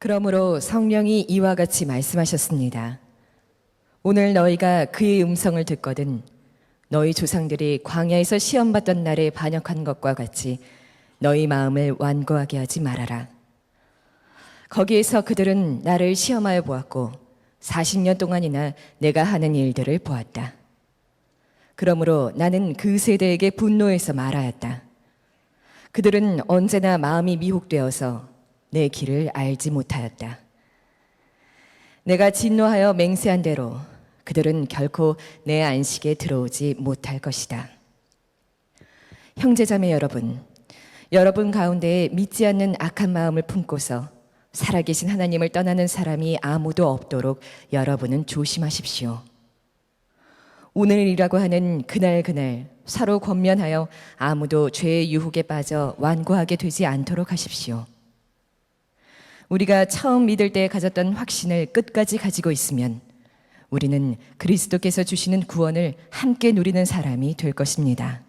그러므로 성령이 이와 같이 말씀하셨습니다. 오늘 너희가 그의 음성을 듣거든 너희 조상들이 광야에서 시험받던 날에 반역한 것과 같이 너희 마음을 완고하게 하지 말아라. 거기에서 그들은 나를 시험하여 보았고 40년 동안이나 내가 하는 일들을 보았다. 그러므로 나는 그 세대에게 분노해서 말하였다. 그들은 언제나 마음이 미혹되어서 내 길을 알지 못하였다. 내가 진노하여 맹세한 대로 그들은 결코 내 안식에 들어오지 못할 것이다. 형제자매 여러분 가운데에 믿지 않는 악한 마음을 품고서 살아계신 하나님을 떠나는 사람이 아무도 없도록 여러분은 조심하십시오. 오늘이라고 하는 그날 서로 권면하여 아무도 죄의 유혹에 빠져 완고하게 되지 않도록 하십시오. 우리가 처음 믿을 때 가졌던 확신을 끝까지 가지고 있으면 우리는 그리스도께서 주시는 구원을 함께 누리는 사람이 될 것입니다.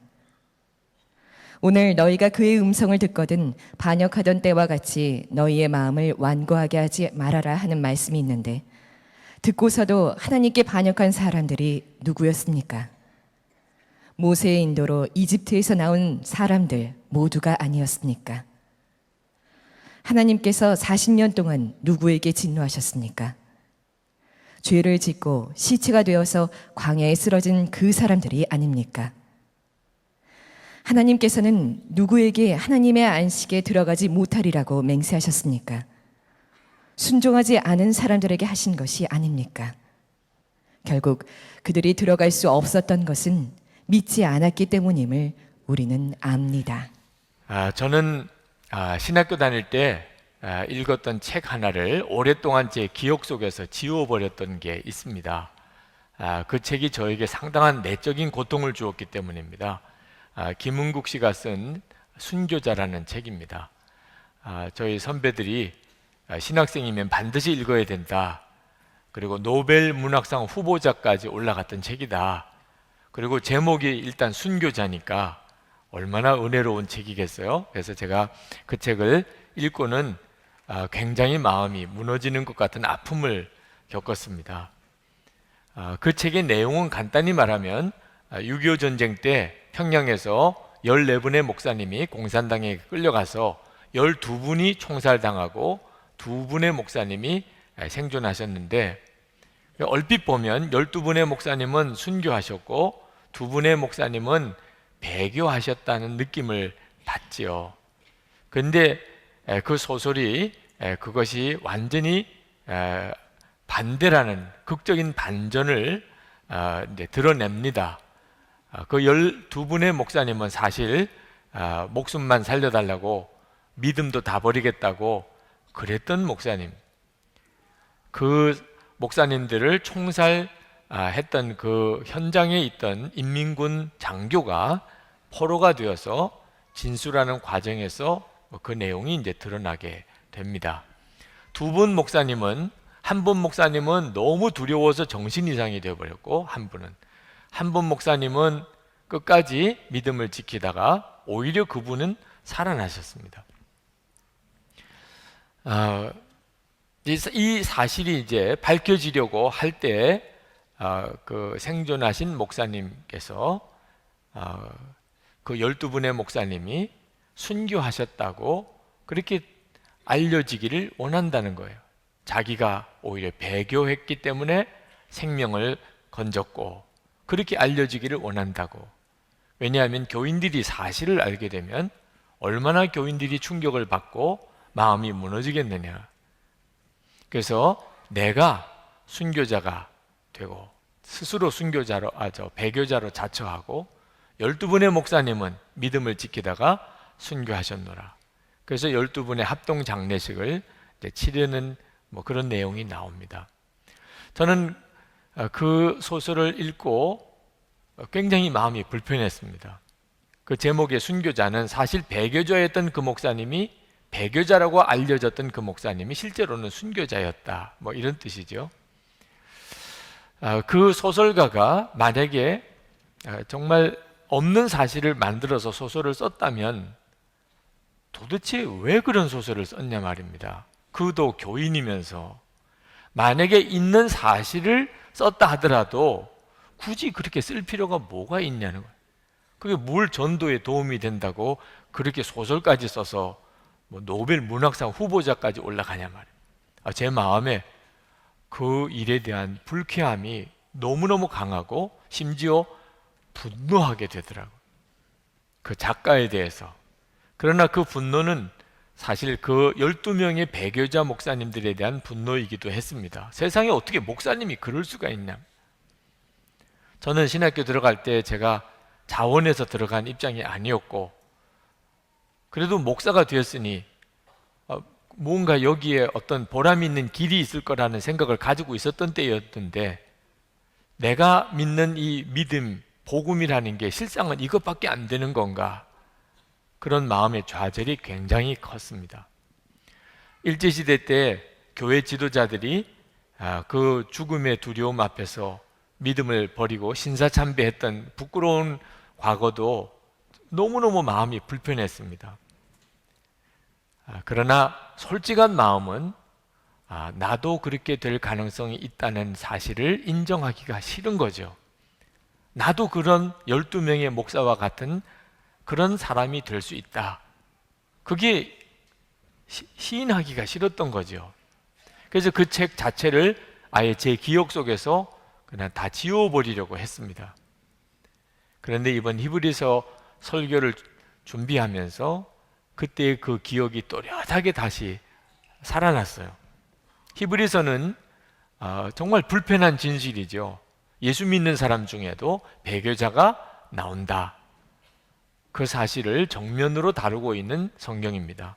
오늘 너희가 그의 음성을 듣거든 반역하던 때와 같이 너희의 마음을 완고하게 하지 말아라 하는 말씀이 있는데, 듣고서도 하나님께 반역한 사람들이 누구였습니까? 모세의 인도로 이집트에서 나온 사람들 모두가 아니었습니까? 하나님께서 40년 동안 누구에게 진노하셨습니까? 죄를 짓고 시체가 되어서 광야에 쓰러진 그 사람들이 아닙니까? 하나님께서는 누구에게 하나님의 안식에 들어가지 못하리라고 맹세하셨습니까? 순종하지 않은 사람들에게 하신 것이 아닙니까? 결국 그들이 들어갈 수 없었던 것은 믿지 않았기 때문임을 우리는 압니다. 저는 신학교 다닐 때 읽었던 책 하나를 오랫동안 제 기억 속에서 지워버렸던 게 있습니다. 그 책이 저에게 상당한 내적인 고통을 주었기 때문입니다. 김은국 씨가 쓴 순교자라는 책입니다. 저희 선배들이 신학생이면 반드시 읽어야 된다, 그리고 노벨 문학상 후보자까지 올라갔던 책이다, 그리고 제목이 일단 순교자니까 얼마나 은혜로운 책이겠어요. 그래서 제가 그 책을 읽고는 굉장히 마음이 무너지는 것 같은 아픔을 겪었습니다. 그 책의 내용은 간단히 말하면 6.25 전쟁 때 평양에서 14분의 목사님이 공산당에 끌려가서 12분이 총살당하고 2분의 목사님이 생존하셨는데, 얼핏 보면 12분의 목사님은 순교하셨고 2분의 목사님은 배교하셨다는 느낌을 받지요. 그런데 그 소설이 그것이 완전히 반대라는 극적인 반전을 이제 드러냅니다. 그 12분의 목사님은 사실 목숨만 살려달라고 믿음도 다 버리겠다고 그랬던 목사님, 그 목사님들을 총살했던 그 현장에 있던 인민군 장교가 포로가 되어서 진술하는 과정에서 그 내용이 이제 드러나게 됩니다. 한 분 목사님은 너무 두려워서 정신 이상이 되어버렸고, 한 분 목사님은 끝까지 믿음을 지키다가 오히려 그분은 살아나셨습니다. 이 사실이 이제 밝혀지려고 할 때 그 생존하신 목사님께서 그 12분의 목사님이 순교하셨다고 그렇게 알려지기를 원한다는 거예요. 자기가 오히려 배교했기 때문에 생명을 건졌고 그렇게 알려지기를 원한다고. 왜냐하면 교인들이 사실을 알게 되면 얼마나 교인들이 충격을 받고 마음이 무너지겠느냐. 그래서 내가 순교자가 되고 스스로 배교자로 자처하고 12분의 목사님은 믿음을 지키다가 순교하셨노라. 그래서 12분의 합동 장례식을 치르는 그런 내용이 나옵니다. 저는 그 소설을 읽고 굉장히 마음이 불편했습니다. 그 제목의 순교자는 사실 배교자였던 그 목사님이, 배교자라고 알려졌던 그 목사님이 실제로는 순교자였다, 이런 뜻이죠. 그 소설가가 만약에 정말 없는 사실을 만들어서 소설을 썼다면 도대체 왜 그런 소설을 썼냐 말입니다. 그도 교인이면서 만약에 있는 사실을 썼다 하더라도 굳이 그렇게 쓸 필요가 뭐가 있냐는 거예요. 그게 뭘 전도에 도움이 된다고 그렇게 소설까지 써서 뭐 노벨 문학상 후보자까지 올라가냐 말이에요. 제 마음에 그 일에 대한 불쾌함이 너무너무 강하고 심지어 분노하게 되더라고요. 그 작가에 대해서. 그러나 그 분노는 사실 그 12명의 배교자 목사님들에 대한 분노이기도 했습니다. 세상에 어떻게 목사님이 그럴 수가 있냐. 저는 신학교 들어갈 때 제가 자원해서 들어간 입장이 아니었고, 그래도 목사가 되었으니 뭔가 여기에 어떤 보람 있는 길이 있을 거라는 생각을 가지고 있었던 때였는데, 내가 믿는 이 믿음, 복음이라는 게 실상은 이것밖에 안 되는 건가? 그런 마음의 좌절이 굉장히 컸습니다. 일제시대 때 교회 지도자들이 그 죽음의 두려움 앞에서 믿음을 버리고 신사참배했던 부끄러운 과거도 너무너무 마음이 불편했습니다. 그러나 솔직한 마음은 나도 그렇게 될 가능성이 있다는 사실을 인정하기가 싫은 거죠. 나도 그런 12명의 목사와 같은 그런 사람이 될 수 있다. 그게 시인하기가 싫었던 거죠. 그래서 그 책 자체를 아예 제 기억 속에서 그냥 다 지워버리려고 했습니다. 그런데 이번 히브리서 설교를 준비하면서 그때의 그 기억이 또렷하게 다시 살아났어요. 히브리서는 정말 불편한 진실이죠. 예수 믿는 사람 중에도 배교자가 나온다. 그 사실을 정면으로 다루고 있는 성경입니다.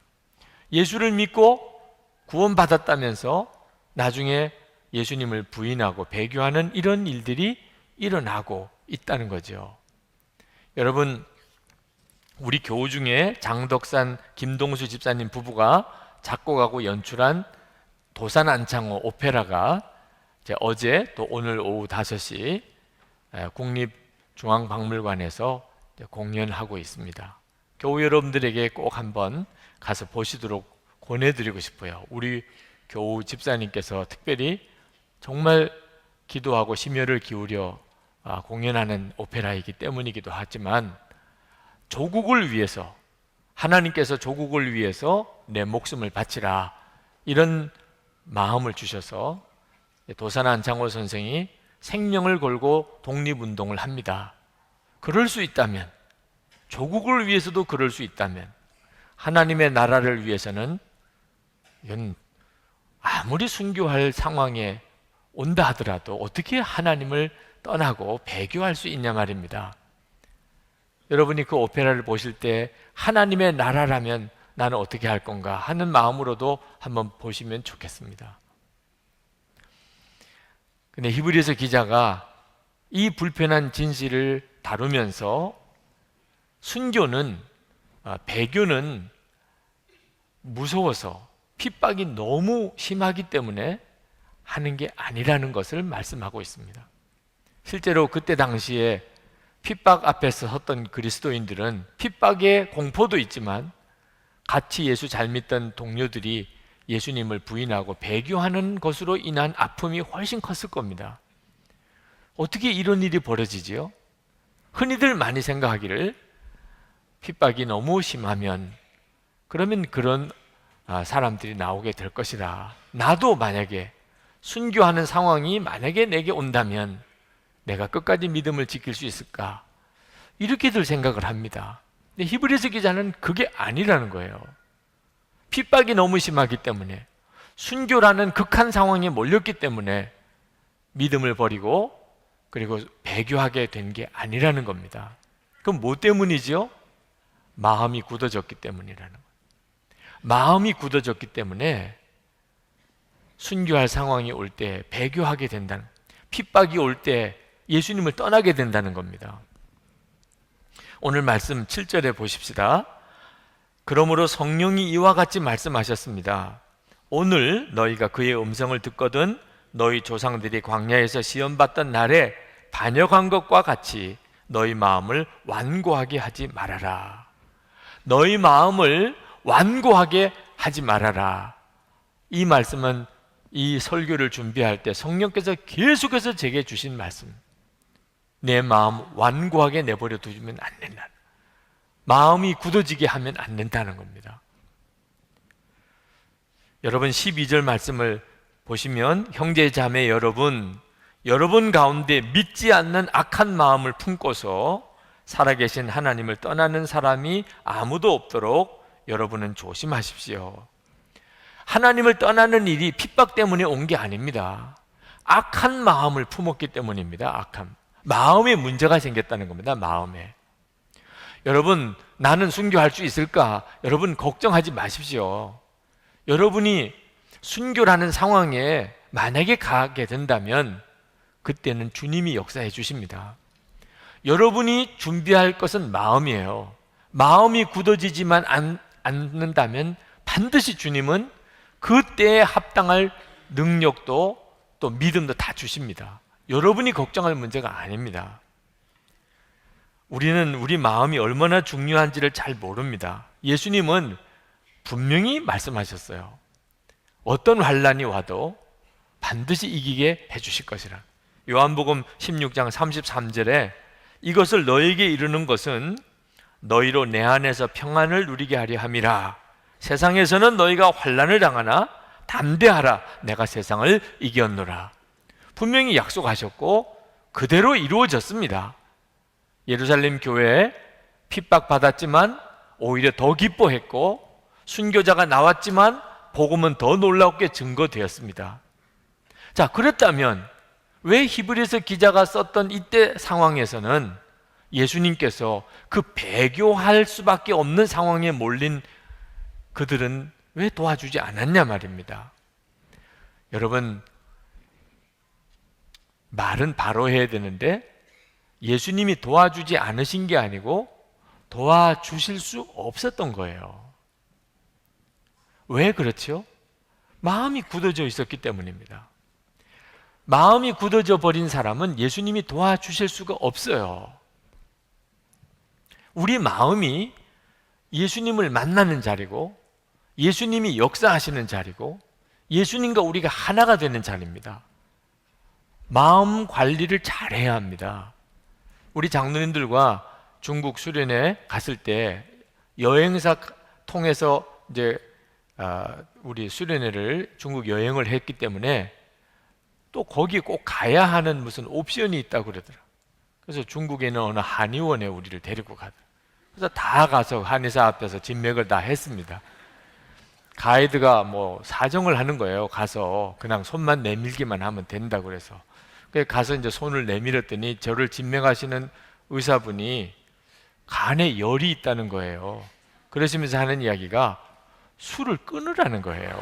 예수를 믿고 구원받았다면서 나중에 예수님을 부인하고 배교하는 이런 일들이 일어나고 있다는 거죠. 여러분, 우리 교우 중에 장덕산 김동수 집사님 부부가 작곡하고 연출한 도산 안창호 오페라가 어제 또 오늘 오후 5시 국립중앙박물관에서 공연하고 있습니다. 교우 여러분들에게 꼭 한번 가서 보시도록 권해드리고 싶어요. 우리 교우 집사님께서 특별히 정말 기도하고 심혈을 기울여 공연하는 오페라이기 때문이기도 하지만, 조국을 위해서, 하나님께서 조국을 위해서 내 목숨을 바치라, 이런 마음을 주셔서 도산 안창호 선생이 생명을 걸고 독립운동을 합니다. 그럴 수 있다면, 조국을 위해서도 그럴 수 있다면, 하나님의 나라를 위해서는 이건 아무리 순교할 상황에 온다 하더라도 어떻게 하나님을 떠나고 배교할 수 있냐 말입니다. 여러분이 그 오페라를 보실 때 하나님의 나라라면 나는 어떻게 할 건가 하는 마음으로도 한번 보시면 좋겠습니다. 근데 히브리서 기자가 이 불편한 진실을 다루면서 순교는, 배교는 무서워서 핍박이 너무 심하기 때문에 하는 게 아니라는 것을 말씀하고 있습니다. 실제로 그때 당시에 핍박 앞에서 섰던 그리스도인들은 핍박의 공포도 있지만 같이 예수 잘 믿던 동료들이 예수님을 부인하고 배교하는 것으로 인한 아픔이 훨씬 컸을 겁니다. 어떻게 이런 일이 벌어지지요? 흔히들 많이 생각하기를 핍박이 너무 심하면 그러면 그런 사람들이 나오게 될 것이라, 나도 만약에 순교하는 상황이 만약에 내게 온다면 내가 끝까지 믿음을 지킬 수 있을까, 이렇게들 생각을 합니다. 근데 히브리서 기자는 그게 아니라는 거예요. 핍박이 너무 심하기 때문에, 순교라는 극한 상황에 몰렸기 때문에 믿음을 버리고 그리고 배교하게 된 게 아니라는 겁니다. 그럼 뭐 때문이죠? 마음이 굳어졌기 때문이라는 거예요. 마음이 굳어졌기 때문에 순교할 상황이 올 때 배교하게 된다는, 핍박이 올 때 예수님을 떠나게 된다는 겁니다. 오늘 말씀 7절에 보십시다. 그러므로 성령이 이와 같이 말씀하셨습니다. 오늘 너희가 그의 음성을 듣거든 너희 조상들이 광야에서 시험받던 날에 반역한 것과 같이 너희 마음을 완고하게 하지 말아라. 너희 마음을 완고하게 하지 말아라. 이 말씀은 이 설교를 준비할 때 성령께서 계속해서 제게 주신 말씀, 내 마음 완고하게 내버려 두면 안 된다. 마음이 굳어지게 하면 안 된다는 겁니다. 여러분 12절 말씀을 보시면 형제 자매 여러분 가운데 믿지 않는 악한 마음을 품고서 살아계신 하나님을 떠나는 사람이 아무도 없도록 여러분은 조심하십시오. 하나님을 떠나는 일이 핍박 때문에 온 게 아닙니다. 악한 마음을 품었기 때문입니다. 악한 마음에 문제가 생겼다는 겁니다. 마음에. 여러분, 나는 순교할 수 있을까? 여러분 걱정하지 마십시오. 여러분이 순교라는 상황에 만약에 가게 된다면 그때는 주님이 역사해 주십니다. 여러분이 준비할 것은 마음이에요. 마음이 굳어지지만 않는다면 반드시 주님은 그때에 합당할 능력도 또 믿음도 다 주십니다. 여러분이 걱정할 문제가 아닙니다. 우리는 우리 마음이 얼마나 중요한지를 잘 모릅니다. 예수님은 분명히 말씀하셨어요. 어떤 환난이 와도 반드시 이기게 해주실 것이라. 요한복음 16장 33절에 이것을 너에게 이루는 것은 너희로 내 안에서 평안을 누리게 하려 함이라. 세상에서는 너희가 환난을 당하나 담대하라. 내가 세상을 이겼노라. 분명히 약속하셨고 그대로 이루어졌습니다. 예루살렘 교회에 핍박받았지만 오히려 더 기뻐했고 순교자가 나왔지만 복음은 더 놀랍게 증거되었습니다. 자, 그랬다면 왜 히브리서 기자가 썼던 이때 상황에서는 예수님께서 그 배교할 수밖에 없는 상황에 몰린 그들은 왜 도와주지 않았냐 말입니다. 여러분, 말은 바로 해야 되는데 예수님이 도와주지 않으신 게 아니고 도와주실 수 없었던 거예요. 왜 그렇죠? 마음이 굳어져 있었기 때문입니다. 마음이 굳어져 버린 사람은 예수님이 도와주실 수가 없어요. 우리 마음이 예수님을 만나는 자리고 예수님이 역사하시는 자리고 예수님과 우리가 하나가 되는 자리입니다. 마음 관리를 잘해야 합니다. 우리 장로님들과 중국 수련회 갔을 때 여행사 통해서 이제 우리 수련회를 중국 여행을 했기 때문에 또 거기 꼭 가야 하는 무슨 옵션이 있다고 그러더라고요. 그래서 중국에 있는 어느 한의원에 우리를 데리고 가더라고요. 그래서 다 가서 한의사 앞에서 진맥을 다 했습니다. 가이드가 뭐 사정을 하는 거예요. 가서 그냥 손만 내밀기만 하면 된다고 그래서. 그래서 가서 이제 손을 내밀었더니 저를 진맥하시는 의사분이 간에 열이 있다는 거예요. 그러시면서 하는 이야기가 술을 끊으라는 거예요.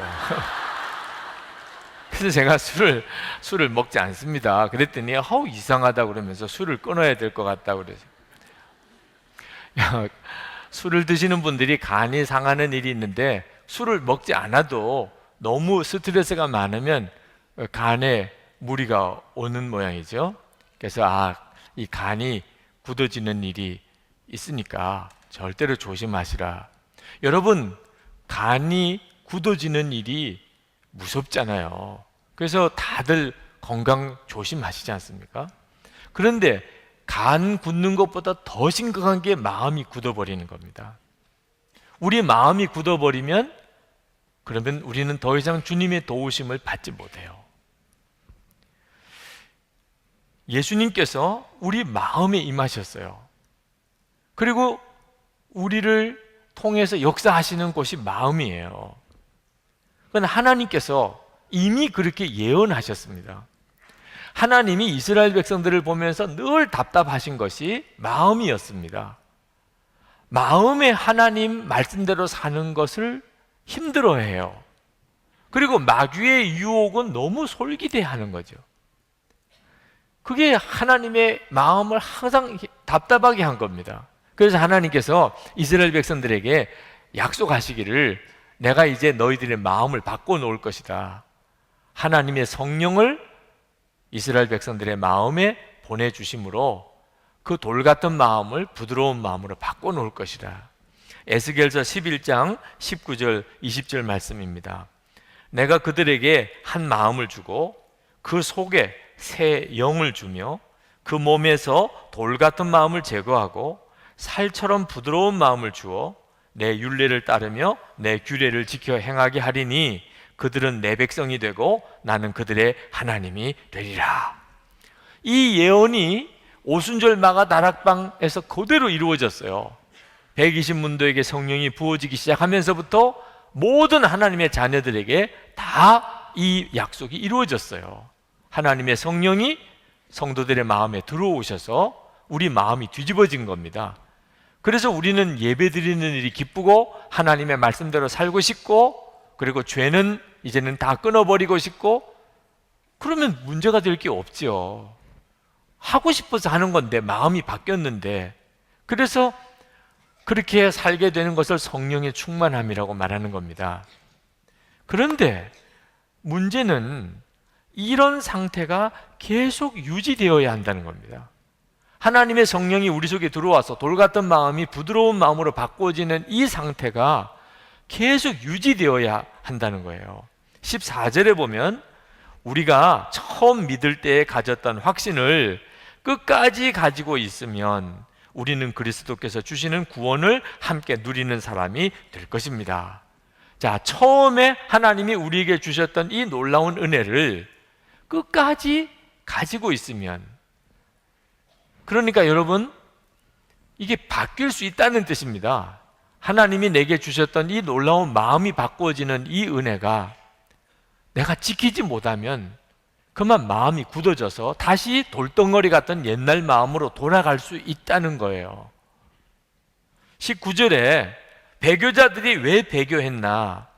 그래서 제가 술을 먹지 않습니다. 그랬더니 이상하다 그러면서 술을 끊어야 될 것 같다 그래서. 술을 드시는 분들이 간이 상하는 일이 있는데 술을 먹지 않아도 너무 스트레스가 많으면 간에 무리가 오는 모양이죠. 그래서 이 간이 굳어지는 일이 있으니까 절대로 조심하시라. 여러분, 간이 굳어지는 일이 무섭잖아요. 그래서 다들 건강 조심하시지 않습니까? 그런데 간 굳는 것보다 더 심각한 게 마음이 굳어버리는 겁니다. 우리 마음이 굳어버리면 그러면 우리는 더 이상 주님의 도우심을 받지 못해요. 예수님께서 우리 마음에 임하셨어요. 그리고 우리를 통해서 역사하시는 곳이 마음이에요. 그건 하나님께서 이미 그렇게 예언하셨습니다. 하나님이 이스라엘 백성들을 보면서 늘 답답하신 것이 마음이었습니다. 마음에 하나님 말씀대로 사는 것을 힘들어해요. 그리고 마귀의 유혹은 너무 솔깃해하는 거죠. 그게 하나님의 마음을 항상 답답하게 한 겁니다. 그래서 하나님께서 이스라엘 백성들에게 약속하시기를 내가 이제 너희들의 마음을 바꿔놓을 것이다. 하나님의 성령을 이스라엘 백성들의 마음에 보내주심으로 그 돌 같은 마음을 부드러운 마음으로 바꿔놓을 것이다. 에스겔서 11장 19절 20절 말씀입니다. 내가 그들에게 한 마음을 주고 그 속에 새 영을 주며 그 몸에서 돌 같은 마음을 제거하고 살처럼 부드러운 마음을 주어 내 율례를 따르며 내 규례를 지켜 행하게 하리니 그들은 내 백성이 되고 나는 그들의 하나님이 되리라. 이 예언이 오순절 마가 다락방에서 그대로 이루어졌어요. 120문도에게 성령이 부어지기 시작하면서부터 모든 하나님의 자녀들에게 다 이 약속이 이루어졌어요. 하나님의 성령이 성도들의 마음에 들어오셔서 우리 마음이 뒤집어진 겁니다. 그래서 우리는 예배드리는 일이 기쁘고 하나님의 말씀대로 살고 싶고, 그리고 죄는 이제는 다 끊어버리고 싶고, 그러면 문제가 될 게 없지요. 하고 싶어서 하는 건데 마음이 바뀌었는데, 그래서 그렇게 살게 되는 것을 성령의 충만함이라고 말하는 겁니다. 그런데 문제는 이런 상태가 계속 유지되어야 한다는 겁니다. 하나님의 성령이 우리 속에 들어와서 돌 같은 마음이 부드러운 마음으로 바꿔지는 이 상태가 계속 유지되어야 한다는 거예요. 14절에 보면 우리가 처음 믿을 때에 가졌던 확신을 끝까지 가지고 있으면 우리는 그리스도께서 주시는 구원을 함께 누리는 사람이 될 것입니다. 자, 처음에 하나님이 우리에게 주셨던 이 놀라운 은혜를 끝까지 가지고 있으면, 그러니까 여러분, 이게 바뀔 수 있다는 뜻입니다. 하나님이 내게 주셨던 이 놀라운 마음이 바꾸어지는 이 은혜가 내가 지키지 못하면 그만 마음이 굳어져서 다시 돌덩어리 같은 옛날 마음으로 돌아갈 수 있다는 거예요. 19절에 배교자들이 왜 배교했나?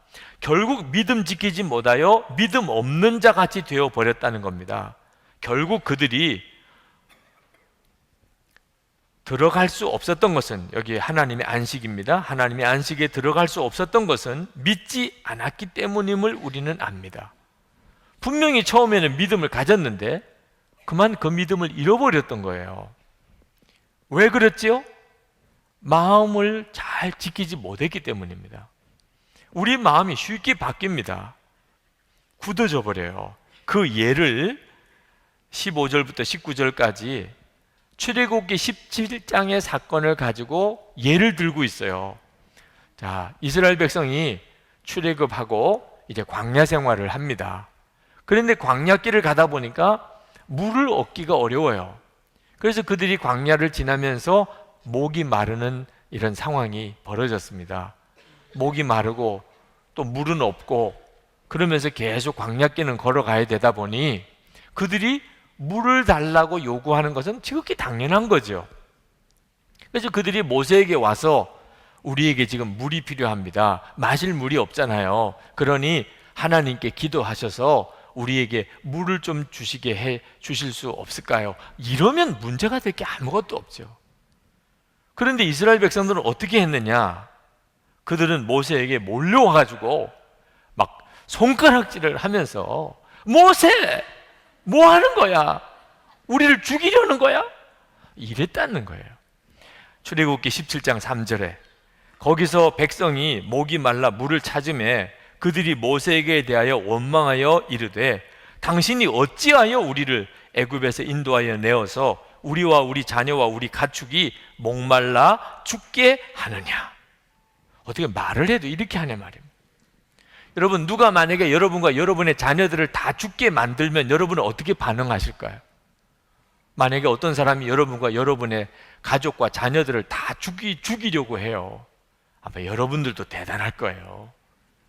결국 믿음 지키지 못하여 믿음 없는 자 같이 되어 버렸다는 겁니다. 결국 그들이 들어갈 수 없었던 것은, 여기 하나님의 안식입니다. 하나님의 안식에 들어갈 수 없었던 것은 믿지 않았기 때문임을 우리는 압니다. 분명히 처음에는 믿음을 가졌는데 그만 그 믿음을 잃어버렸던 거예요. 왜 그랬지요? 마음을 잘 지키지 못했기 때문입니다. 우리 마음이 쉽게 바뀝니다. 굳어져 버려요. 그 예를 15절부터 19절까지 출애굽기 17장의 사건을 가지고 예를 들고 있어요. 자, 이스라엘 백성이 출애굽하고 이제 광야 생활을 합니다. 그런데 광야길을 가다 보니까 물을 얻기가 어려워요. 그래서 그들이 광야를 지나면서 목이 마르는 이런 상황이 벌어졌습니다. 목이 마르고 또 물은 없고, 그러면서 계속 광야길은 걸어가야 되다 보니 그들이 물을 달라고 요구하는 것은 지극히 당연한 거죠. 그래서 그들이 모세에게 와서 우리에게 지금 물이 필요합니다. 마실 물이 없잖아요. 그러니 하나님께 기도하셔서 우리에게 물을 좀 주시게 해 주실 수 없을까요? 이러면 문제가 될 게 아무것도 없죠. 그런데 이스라엘 백성들은 어떻게 했느냐? 그들은 모세에게 몰려와가지고 막 손가락질을 하면서, 모세! 뭐 하는 거야? 우리를 죽이려는 거야? 이랬다는 거예요. 출애굽기 17장 3절에 거기서 백성이 목이 말라 물을 찾으매 그들이 모세에게 대하여 원망하여 이르되, 당신이 어찌하여 우리를 애굽에서 인도하여 내어서 우리와 우리 자녀와 우리 가축이 목말라 죽게 하느냐? 어떻게 말을 해도 이렇게 하냐 말입니다. 여러분, 누가 만약에 여러분과 여러분의 자녀들을 다 죽게 만들면 여러분은 어떻게 반응하실까요? 만약에 어떤 사람이 여러분과 여러분의 가족과 자녀들을 다 죽이려고 해요. 아마 여러분들도 대단할 거예요.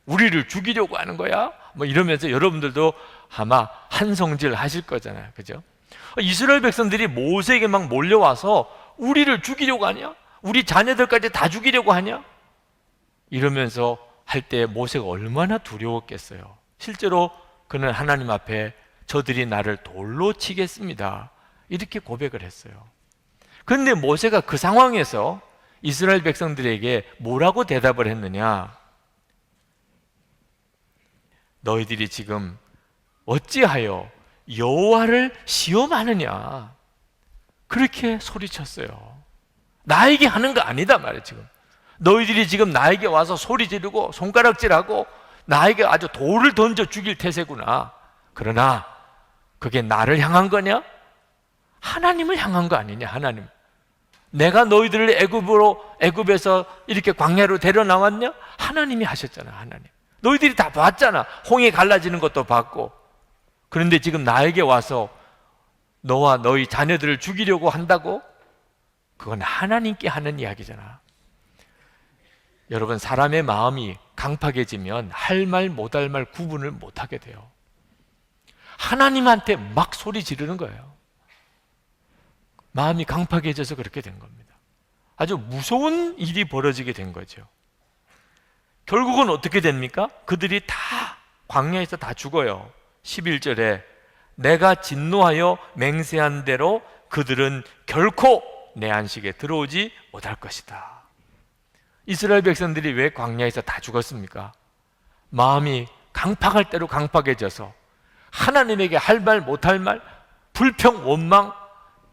우리를 죽이려고 하는 거야? 뭐 이러면서 여러분들도 아마 한성질 하실 거잖아요. 그죠? 이스라엘 백성들이 모세에게 막 몰려와서 우리를 죽이려고 하냐? 우리 자녀들까지 다 죽이려고 하냐? 이러면서 할 때 모세가 얼마나 두려웠겠어요. 실제로 그는 하나님 앞에 저들이 나를 돌로 치겠습니다, 이렇게 고백을 했어요. 그런데 모세가 그 상황에서 이스라엘 백성들에게 뭐라고 대답을 했느냐? 너희들이 지금 어찌하여 여호와를 시험하느냐? 그렇게 소리쳤어요. 나에게 하는 거 아니다 말이에요. 지금 너희들이 지금 나에게 와서 소리 지르고 손가락질하고 나에게 아주 돌을 던져 죽일 태세구나. 그러나 그게 나를 향한 거냐? 하나님을 향한 거 아니냐? 하나님, 내가 너희들을 애굽에서 이렇게 광야로 데려 나왔냐? 하나님이 하셨잖아. 하나님, 너희들이 다 봤잖아. 홍해 갈라지는 것도 봤고. 그런데 지금 나에게 와서 너와 너희 자녀들을 죽이려고 한다고? 그건 하나님께 하는 이야기잖아. 여러분, 사람의 마음이 강팍해지면 할 말 못할 말 구분을 못하게 돼요. 하나님한테 막 소리 지르는 거예요. 마음이 강팍해져서 그렇게 된 겁니다. 아주 무서운 일이 벌어지게 된 거죠. 결국은 어떻게 됩니까? 그들이 다 광야에서 다 죽어요. 11절에 내가 진노하여 맹세한 대로 그들은 결코 내 안식에 들어오지 못할 것이다. 이스라엘 백성들이 왜 광야에서 다 죽었습니까? 마음이 강팍할 대로 강팍해져서 하나님에게 할 말 못할 말, 불평, 원망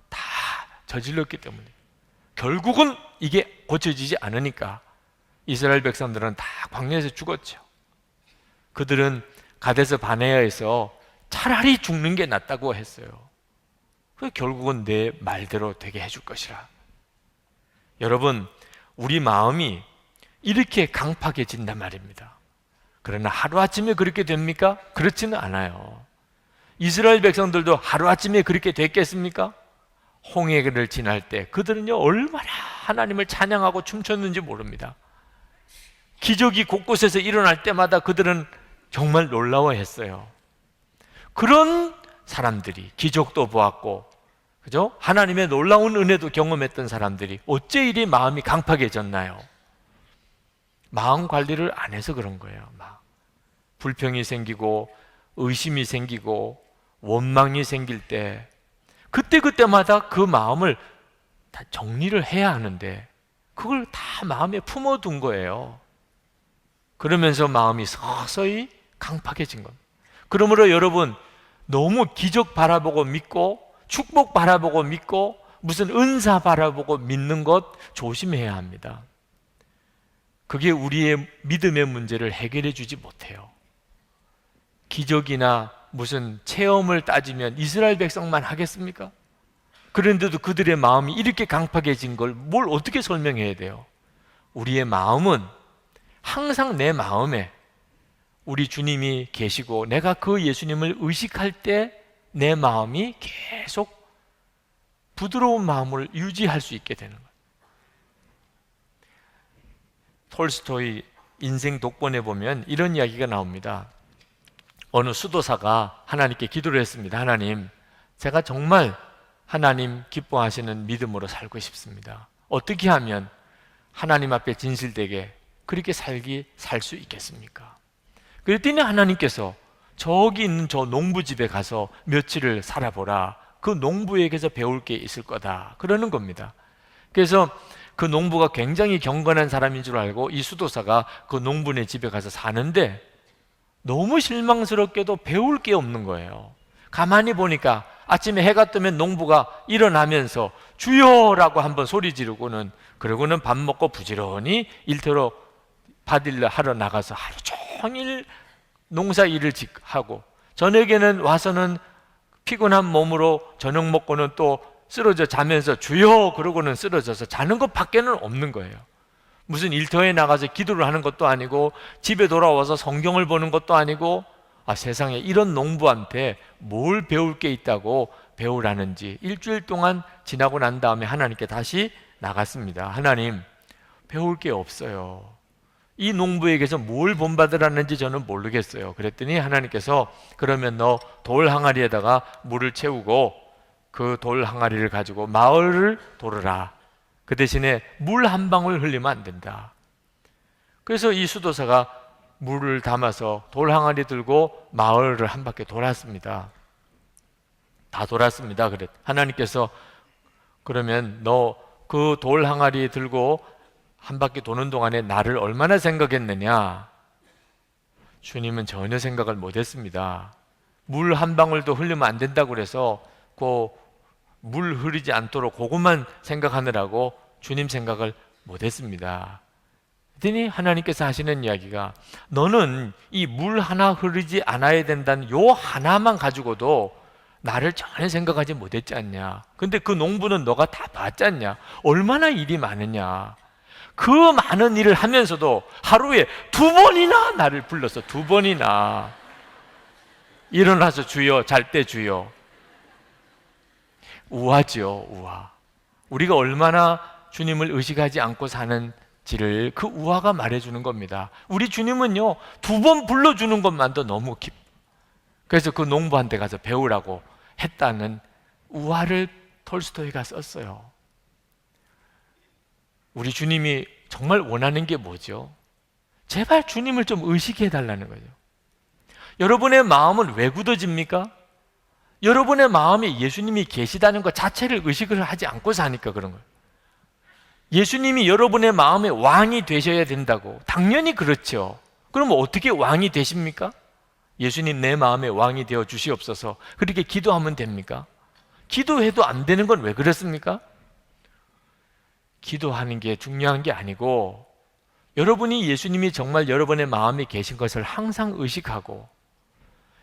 다 저질렀기 때문에 결국은 이게 고쳐지지 않으니까 이스라엘 백성들은 다 광야에서 죽었죠. 그들은 가데스 바네아에서 차라리 죽는 게 낫다고 했어요. 결국은 내 말대로 되게 해줄 것이라. 여러분, 우리 마음이 이렇게 강팍해진단 말입니다. 그러나 하루아침에 그렇게 됩니까? 그렇지는 않아요. 이스라엘 백성들도 하루아침에 그렇게 됐겠습니까? 홍해를 지날 때 그들은요 얼마나 하나님을 찬양하고 춤췄는지 모릅니다. 기적이 곳곳에서 일어날 때마다 그들은 정말 놀라워했어요. 그런 사람들이 기적도 보았고, 그죠? 하나님의 놀라운 은혜도 경험했던 사람들이 어째 이리 마음이 강팍해졌나요? 마음 관리를 안 해서 그런 거예요. 막 불평이 생기고 의심이 생기고 원망이 생길 때 그때마다 그 마음을 다 정리를 해야 하는데 그걸 다 마음에 품어둔 거예요. 그러면서 마음이 서서히 강팍해진 겁니다. 그러므로 여러분, 너무 기적 바라보고 믿고 축복 바라보고 믿고 무슨 은사 바라보고 믿는 것 조심해야 합니다. 그게 우리의 믿음의 문제를 해결해 주지 못해요. 기적이나 무슨 체험을 따지면 이스라엘 백성만 하겠습니까? 그런데도 그들의 마음이 이렇게 강팍해진 걸 뭘 어떻게 설명해야 돼요? 우리의 마음은 항상 내 마음에 우리 주님이 계시고 내가 그 예수님을 의식할 때 내 마음이 계속 부드러운 마음을 유지할 수 있게 되는 거예요. 톨스토이 인생 독본에 보면 이런 이야기가 나옵니다. 어느 수도사가 하나님께 기도를 했습니다. 하나님, 제가 정말 하나님 기뻐하시는 믿음으로 살고 싶습니다. 어떻게 하면 하나님 앞에 진실되게 그렇게 살 수 있겠습니까? 그랬더니 하나님께서 저기 있는 저 농부집에 가서 며칠을 살아보라. 그 농부에게서 배울 게 있을 거다. 그러는 겁니다. 그래서 그 농부가 굉장히 경건한 사람인 줄 알고 이 수도사가 그 농부네 집에 가서 사는데 너무 실망스럽게도 배울 게 없는 거예요. 가만히 보니까 아침에 해가 뜨면 농부가 일어나면서 주여라고 한번 소리 지르고는, 그러고는 밥 먹고 부지런히 일터로 밭일 하러 나가서 하루 종일 농사 일을 하고, 저녁에는 와서는 피곤한 몸으로 저녁 먹고는 또 쓰러져 자면서 주여 그러고는 쓰러져서 자는 것 밖에는 없는 거예요. 무슨 일터에 나가서 기도를 하는 것도 아니고 집에 돌아와서 성경을 보는 것도 아니고, 세상에 이런 농부한테 뭘 배울 게 있다고 배우라는지. 일주일 동안 지나고 난 다음에 하나님께 다시 나갔습니다. 하나님, 배울 게 없어요. 이 농부에게서 뭘 본받으라는지 저는 모르겠어요. 그랬더니 하나님께서 그러면 너 돌 항아리에다가 물을 채우고 그 돌 항아리를 가지고 마을을 돌으라. 그 대신에 물 한 방울 흘리면 안 된다. 그래서 이 수도사가 물을 담아서 돌 항아리 들고 마을을 한 바퀴 돌았습니다. 다 돌았습니다. 그래 하나님께서 그러면 너 그 돌 항아리 들고 한 바퀴 도는 동안에 나를 얼마나 생각했느냐? 주님은 전혀 생각을 못했습니다. 물 한 방울도 흘리면 안 된다고 그래서 그 물 흐르지 않도록 그것만 생각하느라고 주님 생각을 못했습니다. 그랬더니 하나님께서 하시는 이야기가 너는 이 물 하나 흐르지 않아야 된다는 요 하나만 가지고도 나를 전혀 생각하지 못했지 않냐. 근데 그 농부는 너가 다 봤지 않냐. 얼마나 일이 많으냐. 그 많은 일을 하면서도 하루에 2번이나 나를 불러서 2번이나 일어나서 주여, 잘 때 주여. 우화죠, 우화. 우리가 얼마나 주님을 의식하지 않고 사는지를 그 우화가 말해주는 겁니다. 우리 주님은요 2번 불러주는 것만도 너무 그래서 그 농부한테 가서 배우라고 했다는 우화를 톨스토이가 썼어요. 우리 주님이 정말 원하는 게 뭐죠? 제발 주님을 좀 의식해 달라는 거죠. 여러분의 마음은 왜 굳어집니까? 여러분의 마음에 예수님이 계시다는 것 자체를 의식을 하지 않고 사니까 그런 거예요. 예수님이 여러분의 마음의 왕이 되셔야 된다고. 당연히 그렇죠. 그럼 어떻게 왕이 되십니까? 예수님 내 마음의 왕이 되어 주시옵소서. 그렇게 기도하면 됩니까? 기도해도 안 되는 건 왜 그렇습니까? 기도하는 게 중요한 게 아니고 여러분이 예수님이 정말 여러분의 마음에 계신 것을 항상 의식하고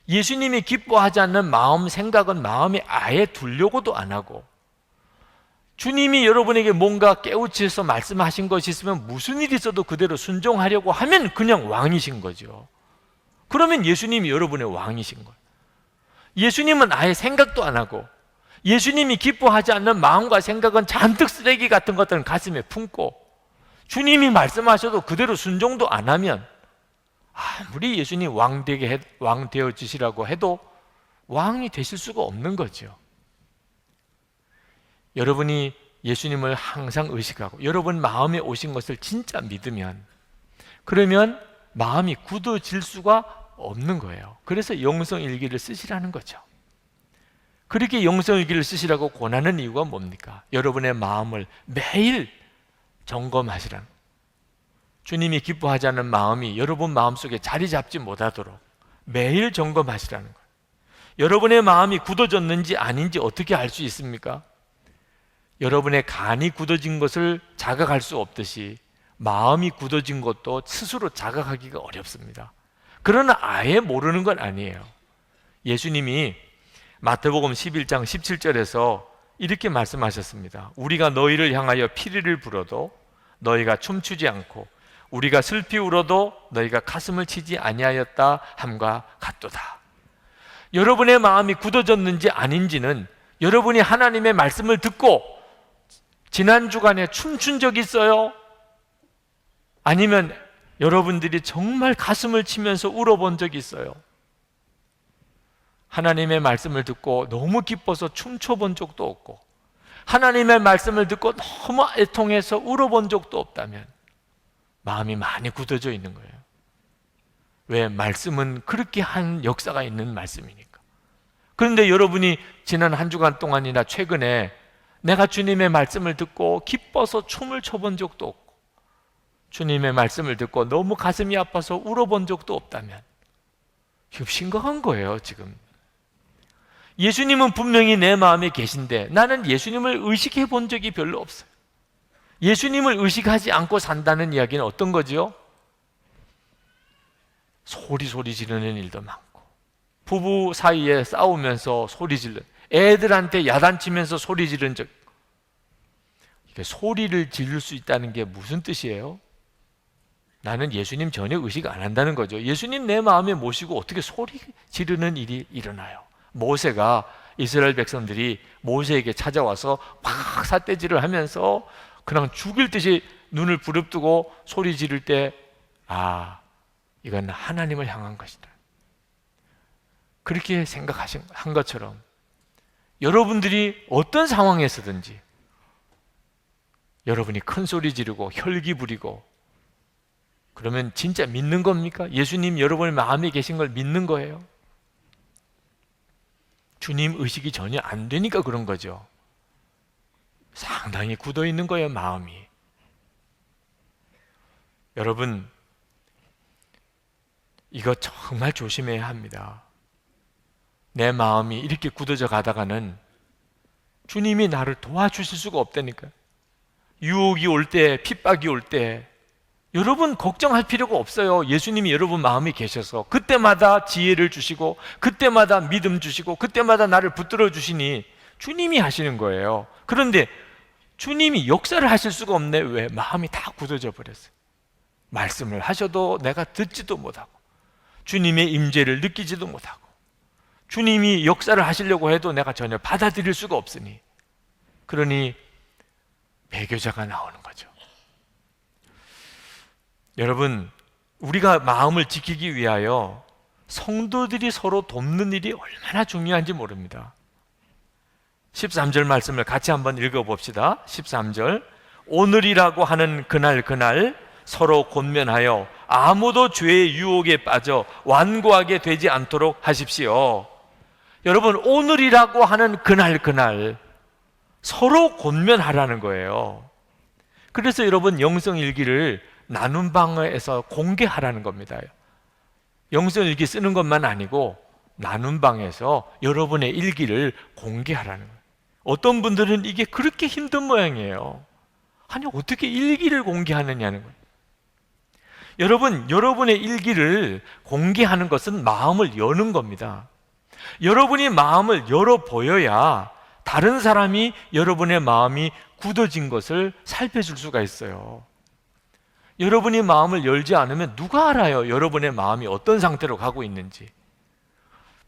예수님이 기뻐하지 않는 마음, 생각은 마음에 아예 두려고도 안 하고 주님이 여러분에게 뭔가 깨우쳐서 말씀하신 것이 있으면 무슨 일이 있어도 그대로 순종하려고 하면 그냥 왕이신 거죠. 그러면 예수님이 여러분의 왕이신 거예요. 예수님은 아예 생각도 안 하고 예수님이 기뻐하지 않는 마음과 생각은 잔뜩 쓰레기 같은 것들은 가슴에 품고 주님이 말씀하셔도 그대로 순종도 안 하면 아무리 예수님 왕 되어지시라고 해도 왕이 되실 수가 없는 거죠. 여러분이 예수님을 항상 의식하고 여러분 마음에 오신 것을 진짜 믿으면 그러면 마음이 굳어질 수가 없는 거예요. 그래서 영성일기를 쓰시라는 거죠. 그렇게 영성일기를 쓰시라고 권하는 이유가 뭡니까? 여러분의 마음을 매일 점검하시라는 거예요. 주님이 기뻐하지 않는 마음이 여러분 마음속에 자리 잡지 못하도록 매일 점검하시라는 거예요. 여러분의 마음이 굳어졌는지 아닌지 어떻게 알 수 있습니까? 여러분의 간이 굳어진 것을 자각할 수 없듯이 마음이 굳어진 것도 스스로 자각하기가 어렵습니다. 그러나 아예 모르는 건 아니에요. 예수님이 마태복음 11장 17절에서 이렇게 말씀하셨습니다. 우리가 너희를 향하여 피리를 불어도 너희가 춤추지 않고 우리가 슬피 울어도 너희가 가슴을 치지 아니하였다 함과 같도다. 여러분의 마음이 굳어졌는지 아닌지는 여러분이 하나님의 말씀을 듣고 지난 주간에 춤춘 적 있어요? 아니면 여러분들이 정말 가슴을 치면서 울어본 적이 있어요? 하나님의 말씀을 듣고 너무 기뻐서 춤춰본 적도 없고 하나님의 말씀을 듣고 너무 애통해서 울어본 적도 없다면 마음이 많이 굳어져 있는 거예요. 왜? 말씀은 그렇게 한 역사가 있는 말씀이니까. 그런데 여러분이 지난 한 주간 동안이나 최근에 내가 주님의 말씀을 듣고 기뻐서 춤을 춰본 적도 없고 주님의 말씀을 듣고 너무 가슴이 아파서 울어본 적도 없다면 지금 심각한 거예요. 지금 예수님은 분명히 내 마음에 계신데 나는 예수님을 의식해 본 적이 별로 없어요. 예수님을 의식하지 않고 산다는 이야기는 어떤 거죠? 소리 지르는 일도 많고 부부 사이에 싸우면서 소리 지르는, 애들한테 야단치면서 소리 지른 적. 이게 소리를 지를 수 있다는 게 무슨 뜻이에요? 나는 예수님 전혀 의식 안 한다는 거죠. 예수님 내 마음에 모시고 어떻게 소리 지르는 일이 일어나요? 모세가 이스라엘 백성들이 모세에게 찾아와서 막 삿대질을 하면서 그냥 죽일 듯이 눈을 부릅뜨고 소리 지를 때 이건 하나님을 향한 것이다. 그렇게 생각한 것처럼 여러분들이 어떤 상황에서든지 여러분이 큰 소리 지르고 혈기 부리고 그러면 진짜 믿는 겁니까? 예수님 여러분의 마음에 계신 걸 믿는 거예요? 주님 의식이 전혀 안 되니까 그런 거죠. 상당히 굳어 있는 거예요, 마음이. 여러분, 이거 정말 조심해야 합니다. 내 마음이 이렇게 굳어져 가다가는 주님이 나를 도와주실 수가 없다니까요. 유혹이 올 때, 핍박이 올 때 여러분 걱정할 필요가 없어요. 예수님이 여러분 마음에 계셔서 그때마다 지혜를 주시고 그때마다 믿음 주시고 그때마다 나를 붙들어 주시니 주님이 하시는 거예요. 그런데 주님이 역사를 하실 수가 없네. 왜? 마음이 다 굳어져 버렸어요. 말씀을 하셔도 내가 듣지도 못하고 주님의 임재를 느끼지도 못하고 주님이 역사를 하시려고 해도 내가 전혀 받아들일 수가 없으니, 그러니 배교자가 나오는 거죠. 여러분, 우리가 마음을 지키기 위하여 성도들이 서로 돕는 일이 얼마나 중요한지 모릅니다. 13절 말씀을 같이 한번 읽어봅시다. 13절, 오늘이라고 하는 그날 서로 권면하여 아무도 죄의 유혹에 빠져 완고하게 되지 않도록 하십시오. 여러분, 오늘이라고 하는 그날 서로 권면하라는 거예요. 그래서 여러분, 영성일기를 나눔 방에서 공개하라는 겁니다. 영성일기 쓰는 것만 아니고 나눔 방에서 여러분의 일기를 공개하라는 거예요. 어떤 분들은 이게 그렇게 힘든 모양이에요. 아니, 어떻게 일기를 공개하느냐는 거예요. 여러분, 여러분의 일기를 공개하는 것은 마음을 여는 겁니다. 여러분이 마음을 열어 보여야 다른 사람이 여러분의 마음이 굳어진 것을 살펴줄 수가 있어요. 여러분이 마음을 열지 않으면 누가 알아요? 여러분의 마음이 어떤 상태로 가고 있는지.